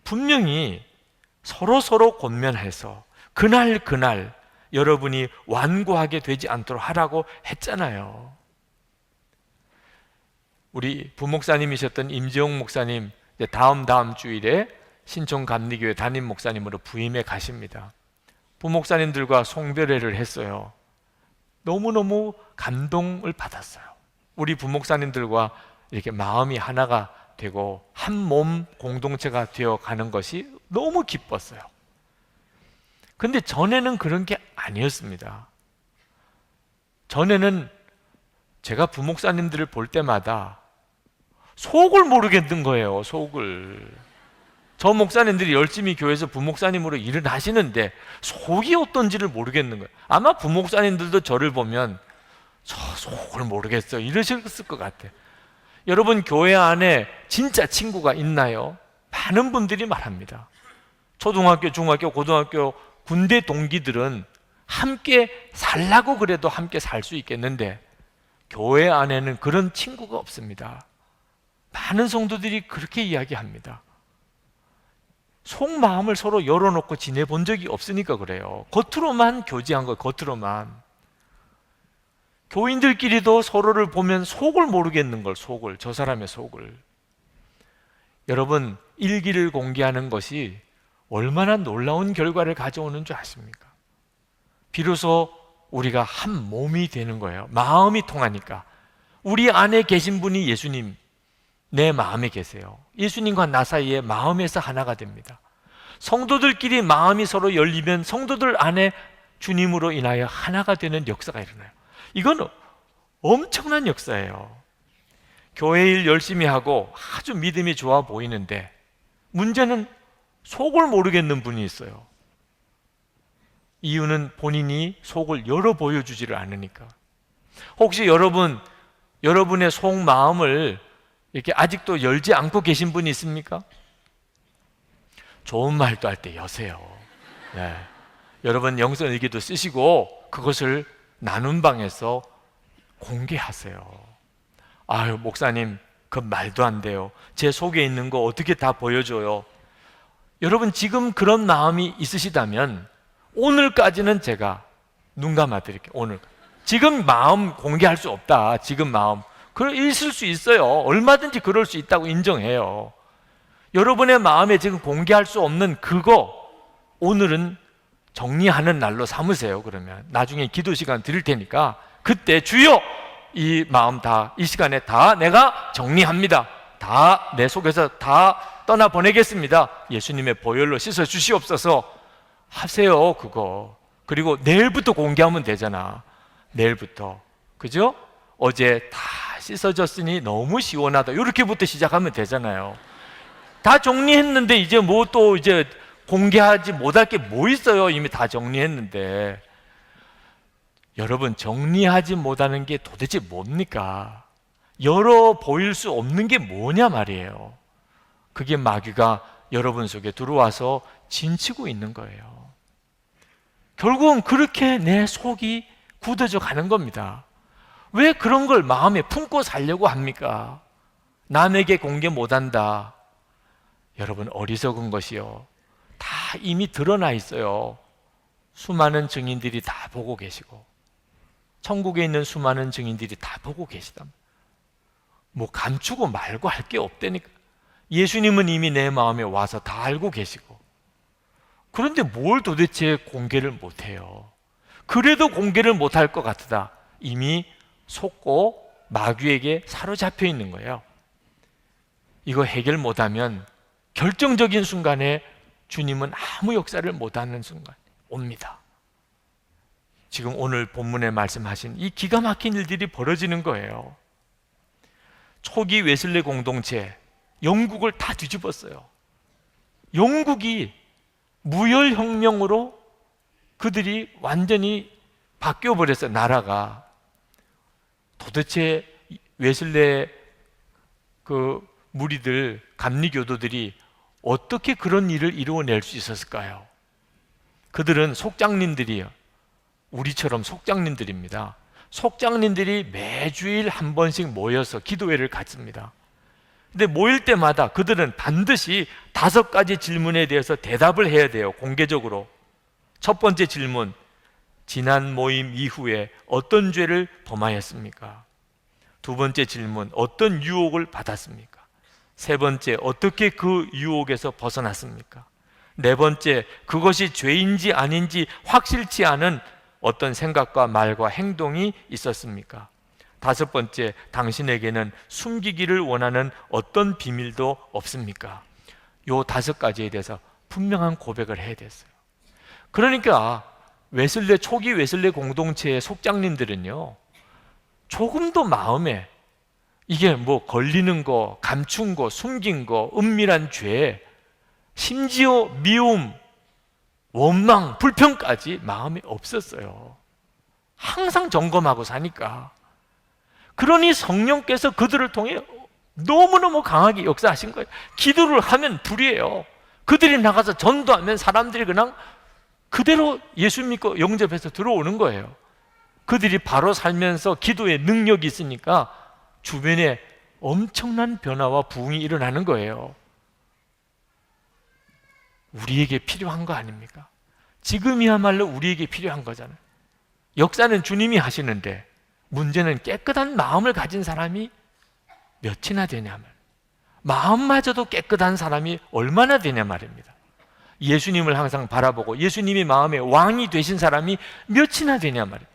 분명히 서로 권면해서 그날 여러분이 완고하게 되지 않도록 하라고 했잖아요. 우리 부목사님이셨던 임재용 목사님, 다음 주일에 신촌 감리교회 담임 목사님으로 부임해 가십니다. 부목사님들과 송별회를 했어요. 너무너무 감동을 받았어요. 우리 부목사님들과 이렇게 마음이 하나가 되고 한 몸 공동체가 되어 가는 것이 너무 기뻤어요. 근데 전에는 그런 게 아니었습니다. 전에는 제가 부목사님들을 볼 때마다 속을 모르겠는 거예요. 속을. 저 목사님들이 열심히 교회에서 부목사님으로 일을 하시는데 속이 어떤지를 모르겠는 거예요. 아마 부목사님들도 저를 보면 저 속을 모르겠어요 이러셨을 것 같아요. 여러분, 교회 안에 진짜 친구가 있나요? 많은 분들이 말합니다. 초등학교, 중학교, 고등학교, 군대 동기들은 함께 살라고 그래도 함께 살 수 있겠는데 교회 안에는 그런 친구가 없습니다. 많은 성도들이 그렇게 이야기합니다. 속마음을 서로 열어놓고 지내본 적이 없으니까 그래요. 겉으로만 교제한 거예요. 겉으로만. 교인들끼리도 서로를 보면 속을 모르겠는 걸, 속을, 저 사람의 속을. 여러분, 일기를 공개하는 것이 얼마나 놀라운 결과를 가져오는 줄 아십니까? 비로소 우리가 한 몸이 되는 거예요. 마음이 통하니까. 우리 안에 계신 분이 예수님, 내 마음에 계세요. 예수님과 나 사이에 마음에서 하나가 됩니다. 성도들끼리 마음이 서로 열리면 성도들 안에 주님으로 인하여 하나가 되는 역사가 일어나요. 이건 엄청난 역사예요. 교회 일 열심히 하고 아주 믿음이 좋아 보이는데 문제는 속을 모르겠는 분이 있어요. 이유는 본인이 속을 열어 보여주지를 않으니까. 혹시 여러분의 속마음을 이렇게 아직도 열지 않고 계신 분이 있습니까? 좋은 말도 할 때 여세요. 네. 여러분, 영성일기도 쓰시고 그것을 나눔 방에서 공개하세요. 아유, 목사님, 그 말도 안 돼요. 제 속에 있는 거 어떻게 다 보여줘요? 여러분, 지금 그런 마음이 있으시다면 오늘까지는 제가 눈 감아 드릴게요. 오늘. 지금 마음 공개할 수 없다. 지금 마음. 있을 수 있어요. 얼마든지 그럴 수 있다고 인정해요. 여러분의 마음에 지금 공개할 수 없는 그거 오늘은 정리하는 날로 삼으세요. 그러면 나중에 기도 시간 드릴 테니까 그때 주여 이 마음 다 이 시간에 다 내가 정리합니다. 다 내 속에서 다 떠나보내겠습니다. 예수님의 보혈로 씻어 주시옵소서 하세요. 그거. 그리고 내일부터 공개하면 되잖아. 내일부터. 그죠? 어제 다 씻어졌으니 너무 시원하다. 이렇게부터 시작하면 되잖아요. 다 정리했는데 이제 뭐 또 이제 공개하지 못할 게 뭐 있어요? 이미 다 정리했는데. 여러분, 정리하지 못하는 게 도대체 뭡니까? 열어 보일 수 없는 게 뭐냐 말이에요. 그게 마귀가 여러분 속에 들어와서 진치고 있는 거예요. 결국은 그렇게 내 속이 굳어져 가는 겁니다. 왜 그런 걸 마음에 품고 살려고 합니까? 남에게 공개 못한다. 여러분, 어리석은 것이요, 다 이미 드러나 있어요. 수많은 증인들이 다 보고 계시고, 천국에 있는 수많은 증인들이 다 보고 계시다. 뭐 감추고 말고 할 게 없다니까. 예수님은 이미 내 마음에 와서 다 알고 계시고, 그런데 뭘 도대체 공개를 못해요? 그래도 공개를 못할 것 같다. 이미 속고 마귀에게 사로잡혀 있는 거예요. 이거 해결 못하면 결정적인 순간에 주님은 아무 역사를 못하는 순간 옵니다. 지금 오늘 본문에 말씀하신 이 기가 막힌 일들이 벌어지는 거예요. 초기 웨슬리 공동체, 영국을 다 뒤집었어요. 영국이 무혈혁명으로 그들이 완전히 바뀌어버렸어요. 나라가. 도대체 웨슬리 그 무리들, 감리교도들이 어떻게 그런 일을 이루어낼 수 있었을까요? 그들은 속장님들이요, 우리처럼 속장님들입니다. 속장님들이 매주일 한 번씩 모여서 기도회를 갖습니다. 근데 모일 때마다 그들은 반드시 5가지 질문에 대해서 대답을 해야 돼요. 공개적으로. 첫 번째 질문, 지난 모임 이후에 어떤 죄를 범하였습니까? 두 번째 질문, 어떤 유혹을 받았습니까? 세 번째, 어떻게 그 유혹에서 벗어났습니까? 네 번째, 그것이 죄인지 아닌지 확실치 않은 어떤 생각과 말과 행동이 있었습니까? 다섯 번째, 당신에게는 숨기기를 원하는 어떤 비밀도 없습니까? 요 5가지에 대해서 분명한 고백을 해야 됐어요. 그러니까 초기 웨슬리 공동체의 속장님들은요, 조금도 마음에 이게 뭐 걸리는 거, 감춘 거, 숨긴 거, 은밀한 죄, 심지어 미움, 원망, 불평까지 마음에 없었어요. 항상 점검하고 사니까. 그러니 성령께서 그들을 통해 너무너무 강하게 역사하신 거예요. 기도를 하면 불이에요. 그들이 나가서 전도하면 사람들이 그냥 그대로 예수 믿고 영접해서 들어오는 거예요. 그들이 바로 살면서 기도에 능력이 있으니까 주변에 엄청난 변화와 부흥이 일어나는 거예요. 우리에게 필요한 거 아닙니까? 지금이야말로 우리에게 필요한 거잖아요. 역사는 주님이 하시는데 문제는 깨끗한 마음을 가진 사람이 몇이나 되냐 말이에요. 마음마저도 깨끗한 사람이 얼마나 되냐 말입니다. 예수님을 항상 바라보고 예수님이 마음의 왕이 되신 사람이 몇이나 되냐 말이에요.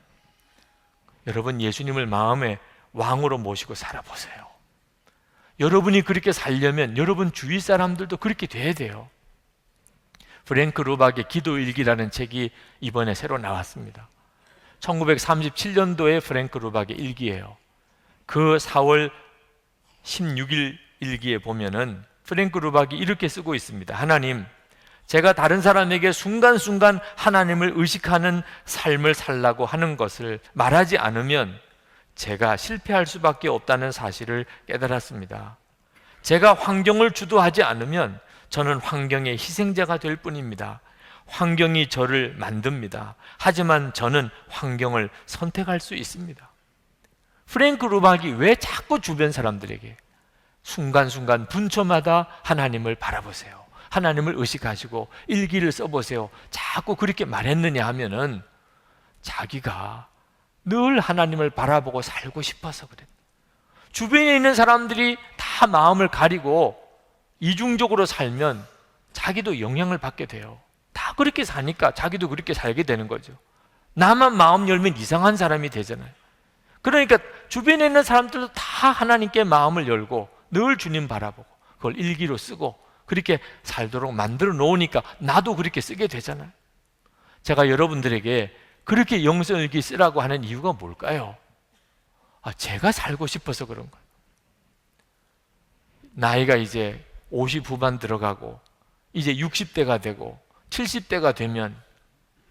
여러분, 예수님을 마음의 왕으로 모시고 살아보세요. 여러분이 그렇게 살려면 여러분 주위 사람들도 그렇게 돼야 돼요. 프랭크 루박의 기도일기라는 책이 이번에 새로 나왔습니다. 1937년도에 프랭크 루박의 일기예요. 그 4월 16일 일기에 보면은 프랭크 루박이 이렇게 쓰고 있습니다. 하나님, 제가 다른 사람에게 순간순간 하나님을 의식하는 삶을 살라고 하는 것을 말하지 않으면 제가 실패할 수밖에 없다는 사실을 깨달았습니다. 제가 환경을 주도하지 않으면 저는 환경의 희생자가 될 뿐입니다. 환경이 저를 만듭니다. 하지만 저는 환경을 선택할 수 있습니다. 프랭크 루박이 왜 자꾸 주변 사람들에게 순간순간 분초마다 하나님을 바라보세요, 하나님을 의식하시고 일기를 써보세요, 자꾸 그렇게 말했느냐 하면은 자기가 늘 하나님을 바라보고 살고 싶어서 그래. 주변에 있는 사람들이 다 마음을 가리고 이중적으로 살면 자기도 영향을 받게 돼요. 다 그렇게 사니까 자기도 그렇게 살게 되는 거죠. 나만 마음 열면 이상한 사람이 되잖아요. 그러니까 주변에 있는 사람들도 다 하나님께 마음을 열고 늘 주님 바라보고 그걸 일기로 쓰고 그렇게 살도록 만들어 놓으니까 나도 그렇게 쓰게 되잖아요. 제가 여러분들에게 그렇게 영성일기 쓰라고 하는 이유가 뭘까요? 제가 살고 싶어서 그런 거예요. 나이가 이제 50 후반 들어가고 이제 60대가 되고 70대가 되면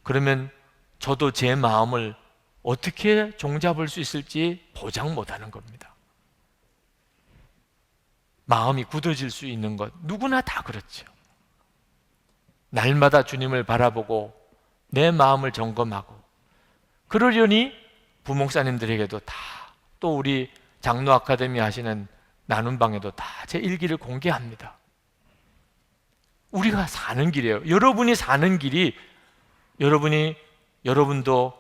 그러면 저도 제 마음을 어떻게 종잡을 수 있을지 보장 못하는 겁니다. 마음이 굳어질 수 있는 것, 누구나 다 그렇죠. 날마다 주님을 바라보고 내 마음을 점검하고, 그러려니 부목사님들에게도 다, 또 우리 장로 아카데미 하시는 나눔방에도 다 제 일기를 공개합니다. 우리가 사는 길이에요. 여러분이 사는 길이, 여러분도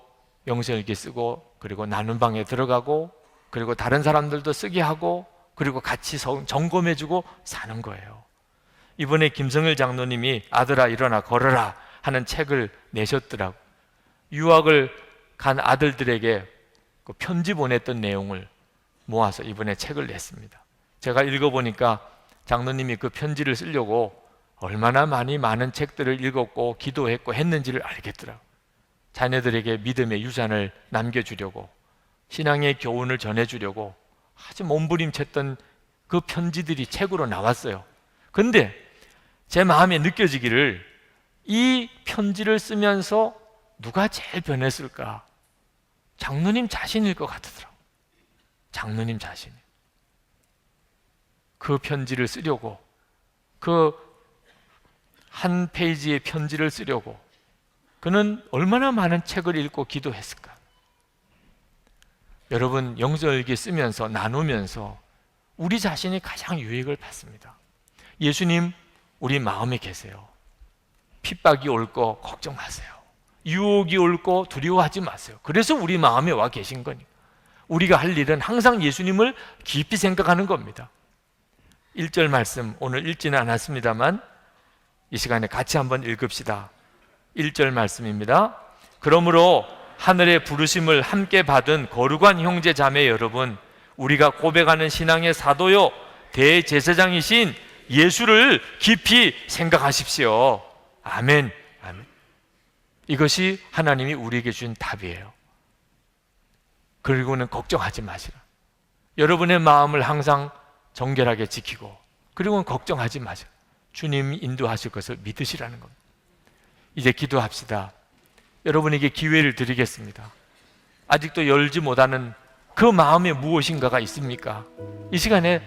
영성일기 쓰고, 그리고 나눔방에 들어가고, 그리고 다른 사람들도 쓰게 하고, 그리고 같이 점검해주고 사는 거예요. 이번에 김성일 장로님이 아들아 일어나 걸어라 하는 책을 내셨더라고. 유학을 간 아들들에게 그 편지 보냈던 내용을 모아서 이번에 책을 냈습니다. 제가 읽어보니까 장로님이 그 편지를 쓰려고 얼마나 많은 책들을 읽었고 기도했고 했는지를 알겠더라고. 자녀들에게 믿음의 유산을 남겨주려고, 신앙의 교훈을 전해주려고 아주 몸부림쳤던 그 편지들이 책으로 나왔어요. 근데 제 마음에 느껴지기를, 이 편지를 쓰면서 누가 제일 변했을까? 장로님 자신일 것 같더라고요. 장로님 자신이. 그 편지를 쓰려고, 그 한 페이지의 편지를 쓰려고 그는 얼마나 많은 책을 읽고 기도했을까? 여러분, 영성일기 쓰면서 나누면서 우리 자신이 가장 유익을 받습니다. 예수님 우리 마음에 계세요. 핍박이 올 거 걱정 마세요. 유혹이 올 거 두려워하지 마세요. 그래서 우리 마음에 와 계신 거니까. 우리가 할 일은 항상 예수님을 깊이 생각하는 겁니다. 1절 말씀 오늘 읽지는 않았습니다만 이 시간에 같이 한번 읽읍시다. 1절 말씀입니다. 그러므로 하늘의 부르심을 함께 받은 거룩한 형제 자매 여러분, 우리가 고백하는 신앙의 사도요 대제사장이신 예수를 깊이 생각하십시오. 아멘. 아멘. 이것이 하나님이 우리에게 준 답이에요. 그리고는 걱정하지 마시라. 여러분의 마음을 항상 정결하게 지키고, 그리고는 걱정하지 마시라. 주님이 인도하실 것을 믿으시라는 겁니다. 이제 기도합시다. 여러분에게 기회를 드리겠습니다. 아직도 열지 못하는 그 마음에 무엇인가가 있습니까? 이 시간에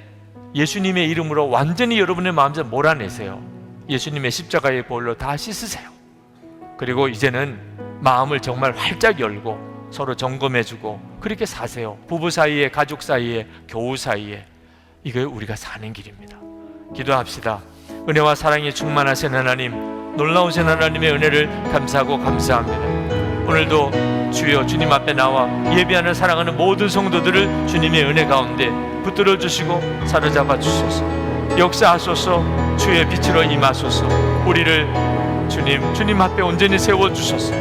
예수님의 이름으로 완전히 여러분의 마음에 몰아내세요. 예수님의 십자가의 보혈로 다 씻으세요. 그리고 이제는 마음을 정말 활짝 열고 서로 점검해주고 그렇게 사세요. 부부 사이에, 가족 사이에, 교우 사이에. 이게 우리가 사는 길입니다. 기도합시다. 은혜와 사랑이 충만하신 하나님, 놀라우신 하나님의 은혜를 감사하고 감사합니다. 오늘도 주여 주님 앞에 나와 예배하는 사랑하는 모든 성도들을 주님의 은혜 가운데 붙들어 주시고 사로잡아 주소서. 역사하소서. 주의 빛으로 임하소서. 우리를 주님 앞에 온전히 세워 주소서.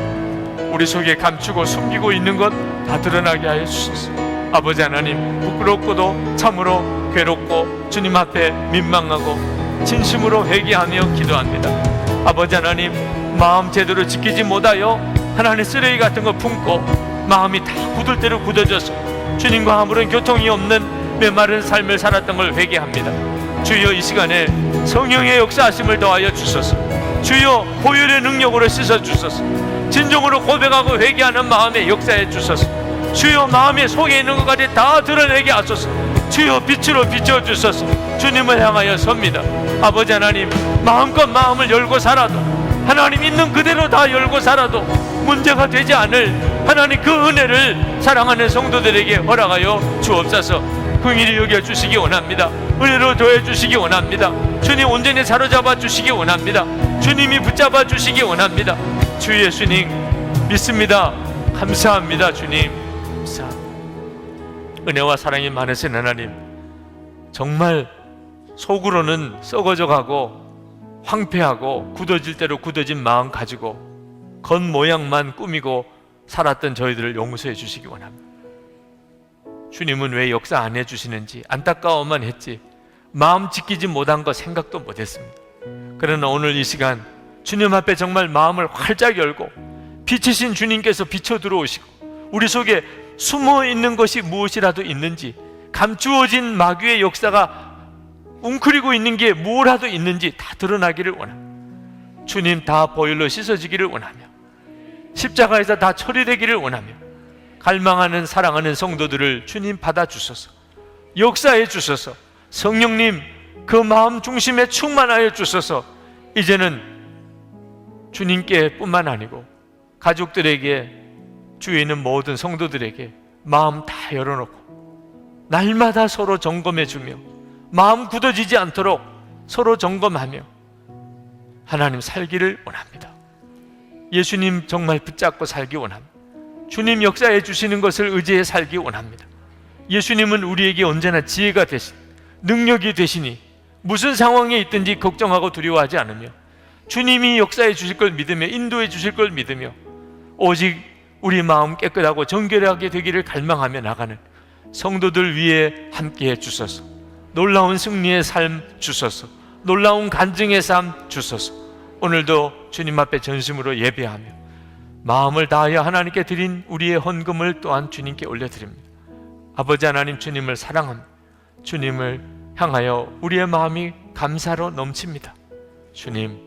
우리 속에 감추고 숨기고 있는 것 다 드러나게 하여 주소서. 아버지 하나님, 부끄럽고도 참으로 괴롭고 주님 앞에 민망하고 진심으로 회개하며 기도합니다. 아버지 하나님, 마음 제대로 지키지 못하여 하나님의 쓰레기 같은 거 품고 마음이 다 굳을 대로 굳어져서 주님과 아무런 교통이 없는 메마른 삶을 살았던 걸 회개합니다. 주여, 이 시간에 성령의 역사하심을 더하여 주소서. 주여, 보혈의 능력으로 씻어 주소서. 진정으로 고백하고 회개하는 마음에 역사해 주소서. 주여, 마음의 속에 있는 것까지 다 드러내게 하소서. 주여, 빛으로 비춰 주소서. 주님을 향하여 섭니다. 아버지 하나님, 마음껏 마음을 열고 살아도, 하나님 있는 그대로 다 열고 살아도 문제가 되지 않을 하나님 그 은혜를 사랑하는 성도들에게 허락하여 주옵소서. 긍휼히 여겨 주시기 원합니다. 은혜로 더해 주시기 원합니다. 주님 온전히 사로잡아 주시기 원합니다. 주님이 붙잡아 주시기 원합니다. 주 예수님 믿습니다. 감사합니다. 주님 감사합니다. 은혜와 사랑이 많으신 하나님, 정말 속으로는 썩어져 가고 황폐하고 굳어질 대로 굳어진 마음 가지고 겉모양만 꾸미고 살았던 저희들을 용서해 주시기 원합니다. 주님은 왜 역사 안 해주시는지 안타까워만 했지 마음 지키지 못한 거 생각도 못했습니다. 그러나 오늘 이 시간 주님 앞에 정말 마음을 활짝 열고 빛이신 주님께서 비춰 들어오시고 우리 속에 숨어 있는 것이 무엇이라도 있는지, 감추어진 마귀의 역사가 웅크리고 있는 게 무엇이라도 있는지 다 드러나기를 원합니다. 주님 다 보혈로 씻어지기를 원하며 십자가에서 다 처리되기를 원하며 갈망하는 사랑하는 성도들을 주님 받아주소서. 역사해 주소서. 성령님 그 마음 중심에 충만하여 주셔서 이제는 주님께 뿐만 아니고 가족들에게, 주위에 있는 모든 성도들에게 마음 다 열어놓고 날마다 서로 점검해 주며 마음 굳어지지 않도록 서로 점검하며 하나님 살기를 원합니다. 예수님 정말 붙잡고 살기 원합니다. 주님 역사해 주시는 것을 의지해 살기 원합니다. 예수님은 우리에게 언제나 지혜가 되신, 능력이 되시니 무슨 상황에 있든지 걱정하고 두려워하지 않으며 주님이 역사해 주실 걸 믿으며 인도해 주실 걸 믿으며 오직 우리 마음 깨끗하고 정결하게 되기를 갈망하며 나가는 성도들 위해 함께해 주소서. 놀라운 승리의 삶 주소서. 놀라운 간증의 삶 주소서. 오늘도 주님 앞에 전심으로 예배하며 마음을 다하여 하나님께 드린 우리의 헌금을 또한 주님께 올려드립니다. 아버지 하나님, 주님을 사랑합니다. 주님을 향하여 우리의 마음이 감사로 넘칩니다. 주님,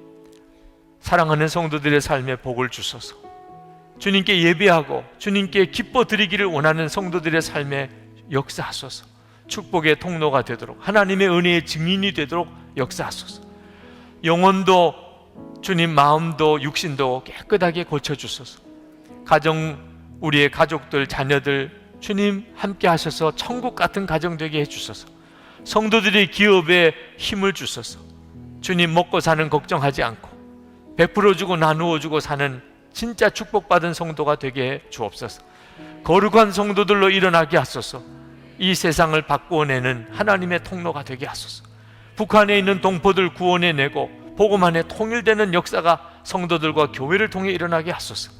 사랑하는 성도들의 삶에 복을 주소서. 주님께 예배하고 주님께 기뻐 드리기를 원하는 성도들의 삶에 역사하소서. 축복의 통로가 되도록, 하나님의 은혜의 증인이 되도록 역사하소서. 영혼도 주님, 마음도 육신도 깨끗하게 고쳐주소서. 가정, 우리의 가족들, 자녀들 주님 함께 하셔서 천국 같은 가정 되게 해주소서. 성도들의 기업에 힘을 주소서. 주님, 먹고 사는 걱정하지 않고 베풀어 주고 나누어 주고 사는 진짜 축복받은 성도가 되게 해 주옵소서. 거룩한 성도들로 일어나게 하소서. 이 세상을 바꾸어내는 하나님의 통로가 되게 하소서. 북한에 있는 동포들 구원해내고 복음 안에 통일되는 역사가 성도들과 교회를 통해 일어나게 하소서.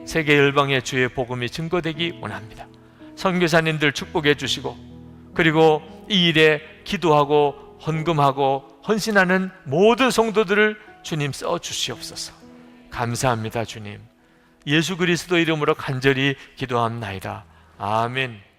세계 열방의 주의 복음이 증거되기 원합니다. 선교사님들 축복해 주시고, 그리고 이 일에 기도하고 헌금하고 헌신하는 모든 성도들을 주님 써 주시옵소서. 감사합니다. 주님, 예수 그리스도 이름으로 간절히 기도합나이다. 아멘.